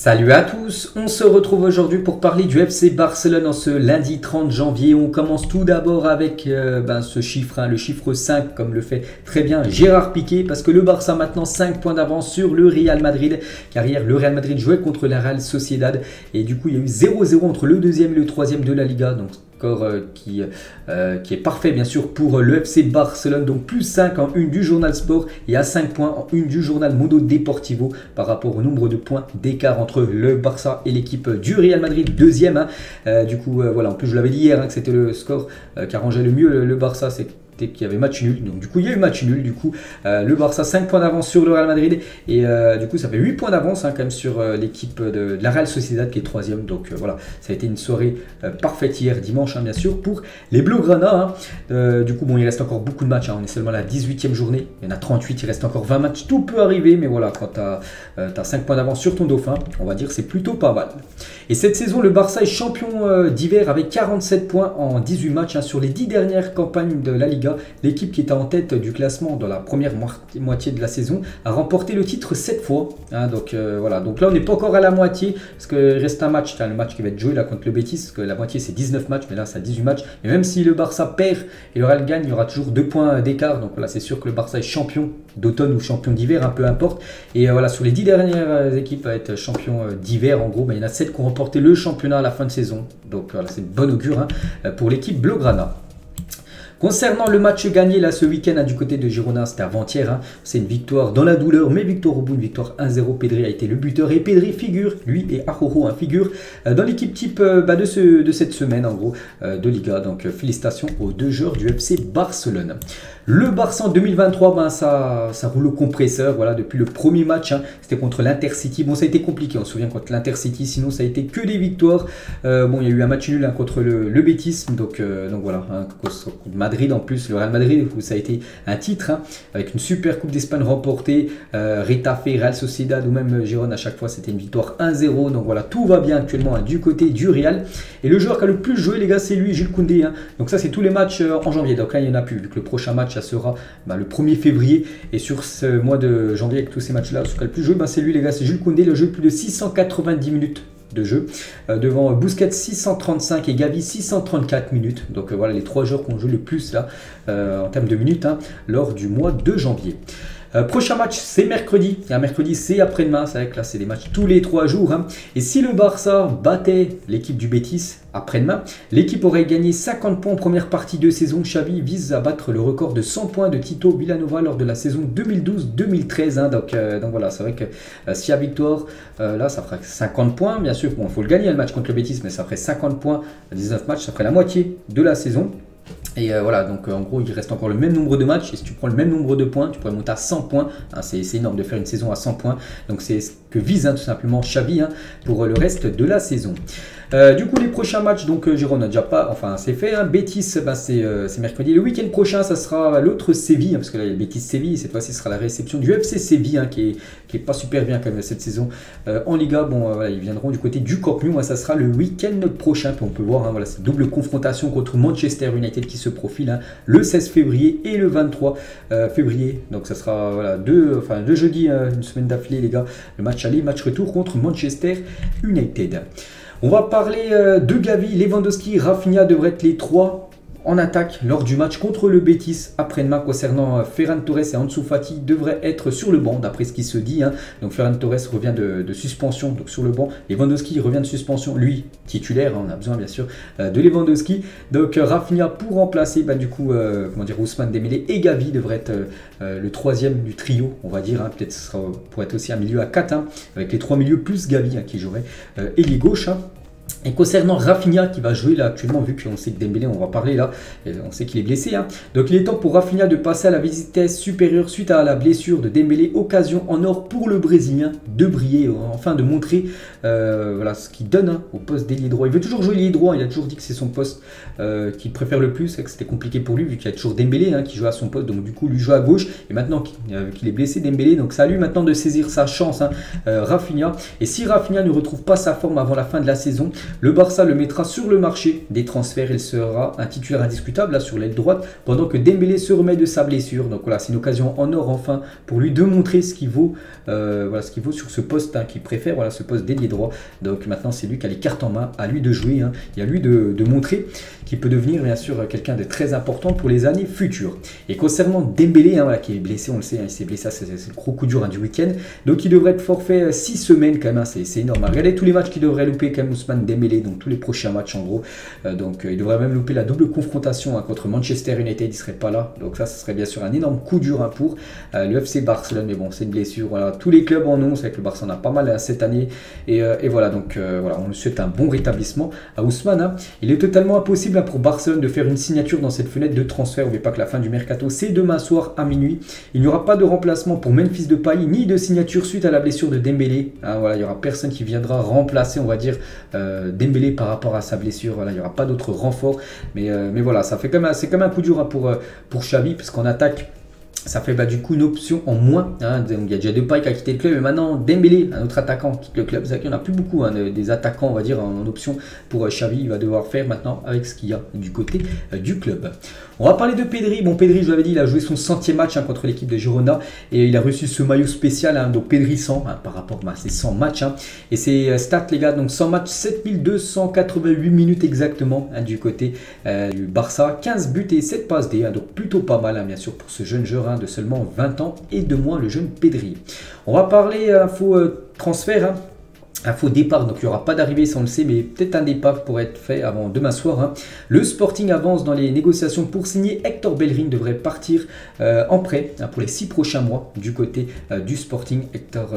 Salut à tous, on se retrouve aujourd'hui pour parler du FC Barcelone en ce lundi 30 janvier. On commence tout d'abord avec ce chiffre, le chiffre 5, comme le fait très bien Gérard Piqué, parce que le Barça a maintenant 5 points d'avance sur le Real Madrid, car hier le Real Madrid jouait contre la Real Sociedad, et du coup il y a eu 0-0 entre le deuxième et le troisième de la Liga, donc score qui est parfait bien sûr pour le FC Barcelone, donc plus 5 en une du journal Sport et à 5 points en une du journal Mundo Deportivo par rapport au nombre de points d'écart entre le Barça et l'équipe du Real Madrid, deuxième. Voilà, en plus je l'avais dit hier que c'était le score qui arrangeait le mieux le Barça, c'est qu'il y avait match nul, donc du coup il y a eu match nul, du coup le Barça 5 points d'avance sur le Real Madrid et du coup ça fait 8 points d'avance quand même sur l'équipe de la Real Sociedad qui est troisième, donc voilà, ça a été une soirée parfaite hier dimanche bien sûr pour les Blaugrana. Du coup bon, il reste encore beaucoup de matchs, on est seulement à la 18e journée, il y en a 38, il reste encore 20 matchs, tout peut arriver, mais voilà, quand tu as 5 points d'avance sur ton dauphin, on va dire c'est plutôt pas mal. Et cette saison le Barça est champion d'hiver avec 47 points en 18 matchs sur les 10 dernières campagnes de la Liga. L'équipe qui était en tête du classement dans la première moitié de la saison a remporté le titre 7 fois. Voilà, donc là on n'est pas encore à la moitié parce qu'il reste un match, le match qui va être joué là contre le Betis, parce que la moitié c'est 19 matchs, mais là c'est 18 matchs. Et même si le Barça perd et le Real gagne, il y aura toujours 2 points d'écart. Donc voilà, c'est sûr que le Barça est champion d'automne ou champion d'hiver, peu importe. Et voilà, sur les 10 dernières équipes à être champion d'hiver, en gros, il y en a 7 qui ont remporté le championnat à la fin de saison. Donc voilà, c'est une bonne augure pour l'équipe Blaugrana. Concernant le match gagné là ce week-end du côté de Girona, c'était avant-hier, c'est une victoire dans la douleur, mais victoire au bout, une victoire 1-0. Pedri a été le buteur et Pedri figure, lui et Araujo figure dans l'équipe type de cette semaine en gros de Liga. Donc félicitations aux deux joueurs du FC Barcelone. Le Barça en 2023, ça roule au compresseur, voilà, depuis le premier match, c'était contre l'Intercity. Bon, ça a été compliqué, on se souvient contre l'Intercity, sinon ça a été que des victoires. Bon, il y a eu un match nul contre le Betis, donc voilà, contre Madrid en plus, le Real Madrid, où ça a été un titre, avec une super Coupe d'Espagne remportée, Retafe, Real Sociedad ou même Girona, à chaque fois c'était une victoire 1-0, donc voilà, tout va bien actuellement du côté du Real. Et le joueur qui a le plus joué, les gars, c'est lui, Jules Koundé, donc ça c'est tous les matchs en janvier, donc là il n'y en a plus, vu que le prochain match ça sera le 1er février, et sur ce mois de janvier avec tous ces matchs là, ce qui a le plus joué, c'est lui les gars, c'est Jules Koundé, il a joué plus de 690 minutes de jeu, devant Busquets 635 et Gavi 634 minutes, donc voilà les 3 joueurs qui ont joué le plus là en termes de minutes lors du mois de janvier. Prochain match c'est mercredi, et un mercredi c'est après-demain, c'est vrai que là c'est des matchs tous les 3 jours, et si le Barça battait l'équipe du Betis après-demain, l'équipe aurait gagné 50 points en première partie de saison. Xavi vise à battre le record de 100 points de Tito Vilanova lors de la saison 2012-2013, donc voilà, c'est vrai que s'il y a victoire, là ça fera 50 points, bien sûr, bon, il faut le gagner le match contre le Betis, mais ça ferait 50 points, 19 matchs, ça ferait la moitié de la saison. Et voilà, donc en gros il reste encore le même nombre de matchs, et si tu prends le même nombre de points, tu pourrais monter à 100 points, c'est énorme de faire une saison à 100 points, donc c'est ce que vise tout simplement Xavi pour le reste de la saison. Du coup les prochains matchs, donc Girona déjà pas, enfin c'est fait, Betis c'est mercredi, le week-end prochain ça sera l'autre Séville, parce que là il y a le Betis Séville, cette fois-ci ce sera la réception du FC Séville qui est pas super bien quand même cette saison en Liga. Bon voilà, ils viendront du côté du Camp Nou, ça sera le week-end prochain, puis on peut voir voilà, cette double confrontation contre Manchester United qui se profile le 16 février et le 23 février, donc ça sera voilà, deux jeudis, une semaine d'affilée les gars, le match aller, match retour contre Manchester United. On va parler de Gavi, Lewandowski, Rafinha devraient être les 3 en attaque lors du match contre le Betis après-demain. Concernant Ferran Torres et Ansu Fati devraient être sur le banc d'après ce qui se dit. Donc Ferran Torres revient de suspension, donc sur le banc. Lewandowski revient de suspension, lui titulaire, on a besoin bien sûr de Lewandowski. Donc Rafinha pour remplacer Ousmane Dembélé, et Gavi devrait être le 3e du trio, on va dire. Peut-être ce sera pour être aussi un milieu à 4 avec les 3 milieux plus Gavi qui jouerait ailier gauche. Et concernant Rafinha qui va jouer là actuellement, vu qu'on sait que Dembélé, on va parler là, on sait qu'il est blessé. Donc il est temps pour Rafinha de passer à la vitesse supérieure suite à la blessure de Dembélé. Occasion en or pour le Brésilien de briller, enfin de montrer voilà, ce qu'il donne au poste d'ailier droit. Il veut toujours jouer l'ailier droit, il a toujours dit que c'est son poste qu'il préfère le plus, que c'était compliqué pour lui vu qu'il y a toujours Dembélé qui joue à son poste. Donc du coup lui joue à gauche, et maintenant qu'il est blessé Dembélé, donc c'est à lui maintenant de saisir sa chance, Rafinha. Et si Rafinha ne retrouve pas sa forme avant la fin de la saison, Le Barça le mettra sur le marché des transferts. Il sera un titulaire indiscutable là, sur l'aile droite pendant que Dembélé se remet de sa blessure. Donc voilà, c'est une occasion en or enfin pour lui de montrer ce qu'il vaut, voilà, ce qu'il vaut sur ce poste hein, qu'il préfère, voilà, ce poste d'ailier droit. Donc maintenant c'est lui qui a les cartes en main, à lui de jouer, hein, et à lui de montrer qu'il peut devenir bien sûr quelqu'un de très important pour les années futures. Et concernant Dembélé, hein, voilà, qui est blessé, on le sait, hein, il s'est blessé, c'est le gros coup dur hein, du week-end. Donc il devrait être forfait 6 semaines quand même, hein, c'est énorme. Regardez tous les matchs qu'il devrait louper quand même Ousmane Dembélé, donc tous les prochains matchs en gros. Donc il devrait même louper la double confrontation hein, contre Manchester United, il ne serait pas là. Donc ça, ce serait bien sûr un énorme coup dur hein, pour le FC Barcelone. Mais bon, c'est une blessure. Voilà, tous les clubs en ont, c'est que le Barça en a pas mal hein, cette année. Et voilà, donc voilà, on lui souhaite un bon rétablissement à Ousmane. Hein. Il est totalement impossible hein, pour Barcelone de faire une signature dans cette fenêtre de transfert. N'oubliez pas que la fin du mercato, c'est demain soir à minuit. Il n'y aura pas de remplacement pour Memphis Depay, ni de signature suite à la blessure de Dembélé. Hein, voilà, il n'y aura personne qui viendra remplacer, on va dire, Dembélé par rapport à sa blessure. Voilà, il n'y aura pas d'autres renforts. Mais voilà, ça fait c'est quand même un coup dur hein, pour Xavi, parce qu'en attaque, ça fait du coup une option en moins. Hein. Il y a déjà Depay qui a quitté le club, mais maintenant Dembélé, un autre attaquant, quitte le club. C'est vrai qu'il n'y en a plus beaucoup hein, des attaquants, on va dire, en option pour Xavi. Il va devoir faire maintenant avec ce qu'il y a du côté du club. On va parler de Pedri. Bon, Pedri, je vous l'avais dit, il a joué son 100e match hein, contre l'équipe de Girona et il a reçu ce maillot spécial. Hein, donc Pedri 100 hein, par rapport à ses 100 matchs. Hein. Et ses stats, les gars, donc 100 matchs, 7288 minutes exactement hein, du côté du Barça. 15 buts et 7 passes D. Hein, donc plutôt pas mal, hein, bien sûr, pour ce jeune joueur hein, de seulement 20 ans et de moins, le jeune Pedri. On va parler info transfert. Hein. Un faux départ, donc il n'y aura pas d'arrivée, ça on le sait, mais peut-être un départ pourrait être fait avant demain soir. Hein. Le Sporting avance dans les négociations pour signer. Hector Bellerin devrait partir en prêt hein, pour les 6 prochains mois du côté du Sporting. Hector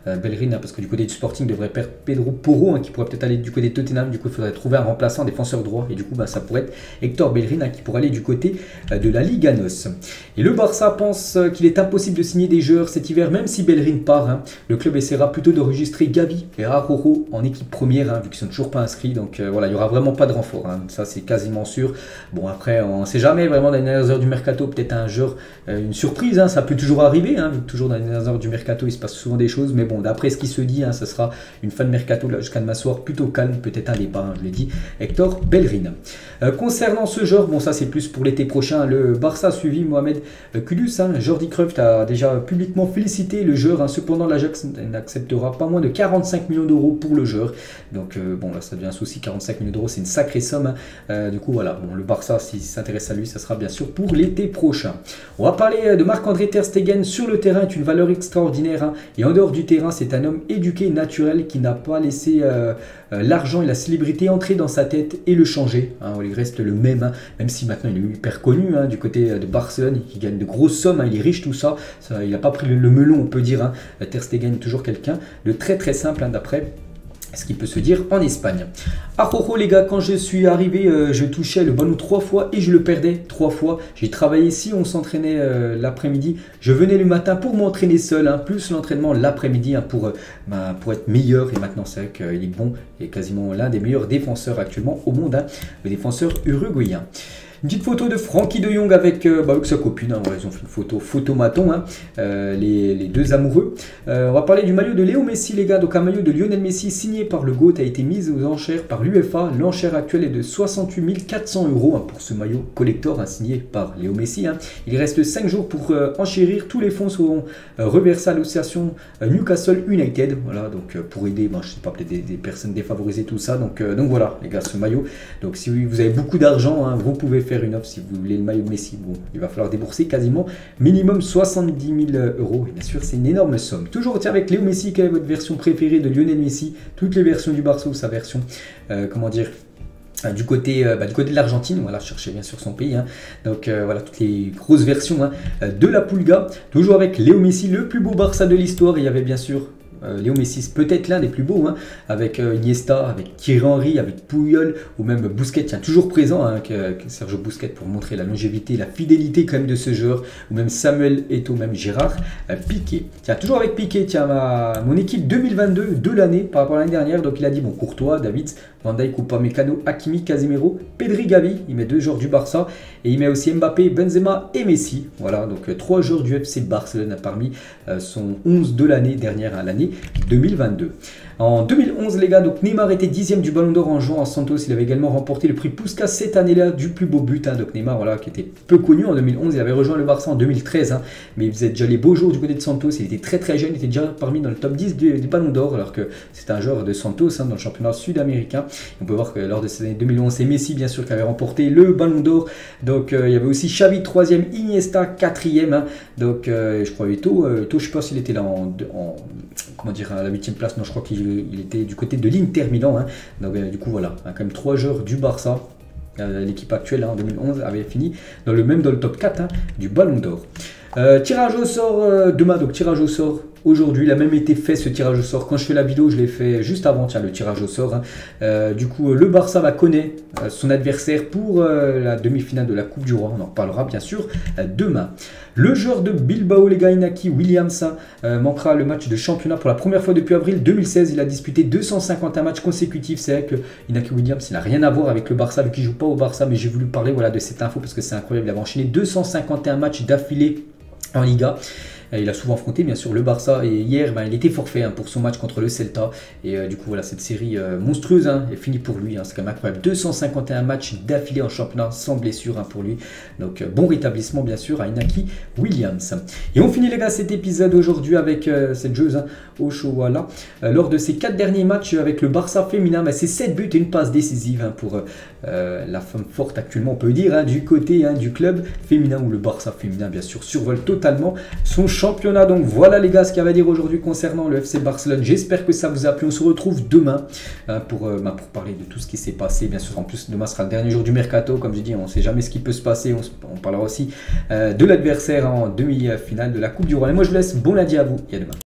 Bellerin, hein, parce que du côté du Sporting devrait perdre Pedro Porro, hein, qui pourrait peut-être aller du côté de Tottenham. Du coup, il faudrait trouver un remplaçant, un défenseur droit, et du coup, ça pourrait être Hector Bellerin hein, qui pourrait aller du côté de la Liga NOS. Et le Barça pense qu'il est impossible de signer des joueurs cet hiver, même si Bellerin part. Hein. Le club essaiera plutôt d'enregistrer Gavi et Araujo en équipe première, hein, vu qu'ils ne sont toujours pas inscrits. Donc voilà, il n'y aura vraiment pas de renfort. Hein, ça, c'est quasiment sûr. Bon, après, on ne sait jamais vraiment dans les dernières heures du mercato. Peut-être un joueur, une surprise. Hein, ça peut toujours arriver. Hein, toujours dans les dernières heures du mercato, il se passe souvent des choses. Mais bon, d'après ce qui se dit, hein, ce sera une fin de mercato jusqu'à demain soir plutôt calme. Peut-être un départ, hein, je l'ai dit. Hector Bellerin. Concernant ce joueur, bon, ça, c'est plus pour l'été prochain. Le Barça a suivi Mohamed Kudus. Hein, Jordi Cruyff a déjà publiquement félicité le joueur. Hein, cependant, l'Ajax n'acceptera pas moins de 45 millions d'euros pour le joueur. Donc bon, là ça devient un souci. 45 millions d'euros, c'est une sacrée somme. Du coup voilà, bon, le Barça, s'il s'intéresse à lui, ça sera bien sûr pour l'été prochain. On va parler de Marc-André Ter Stegen. Sur le terrain, est une valeur extraordinaire. Hein, et en dehors du terrain, c'est un homme éduqué, naturel, qui n'a pas laissé l'argent et la célébrité entrer dans sa tête et le changer. Hein, il reste le même, hein, même si maintenant il est hyper connu hein, du côté de Barcelone, il gagne de grosses sommes, hein, il est riche, tout ça. Il n'a pas pris le melon, on peut dire. Hein. Ter Stegen est toujours quelqu'un de très très simple hein, d'après ce qui peut se dire en Espagne. Araujo, les gars, quand je suis arrivé, je touchais le ballon 3 fois et je le perdais 3 fois. J'ai travaillé ici, on s'entraînait l'après-midi. Je venais le matin pour m'entraîner seul, hein, plus l'entraînement l'après-midi hein, pour être meilleur. Et maintenant, c'est vrai qu'il est bon et quasiment l'un des meilleurs défenseurs actuellement au monde, hein, le défenseur uruguayen. Une petite photo de Frankie de Jong avec sa copine. Hein, ouais, ils ont fait une photomaton, hein, les deux amoureux. On va parler du maillot de Léo Messi, les gars. Donc un maillot de Lionel Messi signé par le GOAT a été mis aux enchères par l'UEFA. L'enchère actuelle est de 68 400 € hein, pour ce maillot collector hein, signé par Léo Messi. Hein. Il reste 5 jours pour enchérir. Tous les fonds seront reversés à l'association Newcastle United. Voilà, donc pour aider, je sais pas, peut-être des personnes défavorisées, tout ça. Donc voilà, les gars, ce maillot. Donc si vous avez beaucoup d'argent, hein, vous pouvez faire une offre si vous voulez le maillot de Messi. Bon, il va falloir débourser quasiment minimum 70 000 €. Et bien sûr, c'est une énorme somme. Toujours avec Léo Messi, quelle est votre version préférée de Lionel Messi? Toutes les versions du Barça ou sa version, comment dire, du côté de l'Argentine, voilà, cherchez bien sûr son pays. Hein. Donc voilà, toutes les grosses versions hein, de la Pulga. Toujours avec Léo Messi, le plus beau Barça de l'histoire. Il y avait bien sûr Léo Messi, peut-être l'un des plus beaux, hein, avec Iniesta, avec Thierry Henry, avec Puyol, ou même Busquets, tiens, toujours présent, hein, Sergio Busquets, pour montrer la longévité, la fidélité quand même de ce joueur, ou même Samuel Eto'o, même Gérard Piqué. Tiens, toujours avec Piqué, tiens, mon équipe 2022 de l'année par rapport à l'année dernière, donc il a dit, bon, Courtois, David, Van Dijk, Upamecano, Hakimi, Casemiro, Pedri, Gavi, il met 2 joueurs du Barça, et il met aussi Mbappé, Benzema et Messi, voilà, donc 3 joueurs du FC Barcelone parmi son 11 de l'année dernière à l'année l'année 2022. En 2011, les gars, donc Neymar était 10e du Ballon d'Or en jouant à Santos. Il avait également remporté le prix Puskás cette année-là du plus beau but. Donc Neymar, voilà, qui était peu connu en 2011. Il avait rejoint le Barça en 2013, mais il faisait déjà les beaux jours du côté de Santos. Il était très très jeune, il était déjà parmi dans le top 10 du Ballon d'Or, alors que c'est un joueur de Santos dans le championnat sud-américain. On peut voir que lors de cette année 2011, c'est Messi, bien sûr, qui avait remporté le Ballon d'Or. Donc il y avait aussi Xavi 3e, Iniesta 4e. Donc je crois Eto'o, je ne sais pas s'il était là comment dire, à la 8e place. Non, je crois qu'il était du côté de l'Inter Milan. Donc du coup voilà, quand même 3 joueurs du Barça. L'équipe actuelle en 2011 avait fini dans le top 4 du Ballon d'Or. Tirage au sort demain, donc tirage au sort aujourd'hui. Il a même été fait ce tirage au sort. Quand je fais la vidéo, je l'ai fait juste avant, tiens, le tirage au sort. Du coup, le Barça va connaître son adversaire pour la demi-finale de la Coupe du Roi. On en reparlera bien sûr demain. Le joueur de Bilbao, les gars, Inaki Williams, manquera le match de championnat pour la première fois depuis avril 2016. Il a disputé 251 matchs consécutifs. C'est vrai que Inaki Williams, il n'a rien à voir avec le Barça, vu qu'il ne joue pas au Barça, mais j'ai voulu parler voilà, de cette info parce que c'est incroyable. Il avait enchaîné 251 matchs d'affilée en Liga. Il a souvent affronté bien sûr le Barça et hier il était forfait pour son match contre le Celta et du coup voilà, cette série monstrueuse est finie pour lui, c'est quand même incroyable, 251 matchs d'affilée en championnat sans blessure pour lui, donc bon rétablissement bien sûr à Inaki Williams. Et on finit les gars cet épisode aujourd'hui avec cette joueuse Ochoala, lors de ses 4 derniers matchs avec le Barça féminin, c'est 7 buts et une passe décisive pour la femme forte actuellement on peut dire du côté du club féminin, où le Barça féminin bien sûr survole totalement son championnat. Donc voilà les gars ce qu'il y avait à dire aujourd'hui concernant le FC Barcelone. J'espère que ça vous a plu. On se retrouve demain pour parler de tout ce qui s'est passé. Bien sûr, en plus demain sera le dernier jour du mercato. Comme je dis, on ne sait jamais ce qui peut se passer. On parlera aussi de l'adversaire en demi-finale de la Coupe du Roi. Et moi je vous laisse, bon lundi à vous et à demain.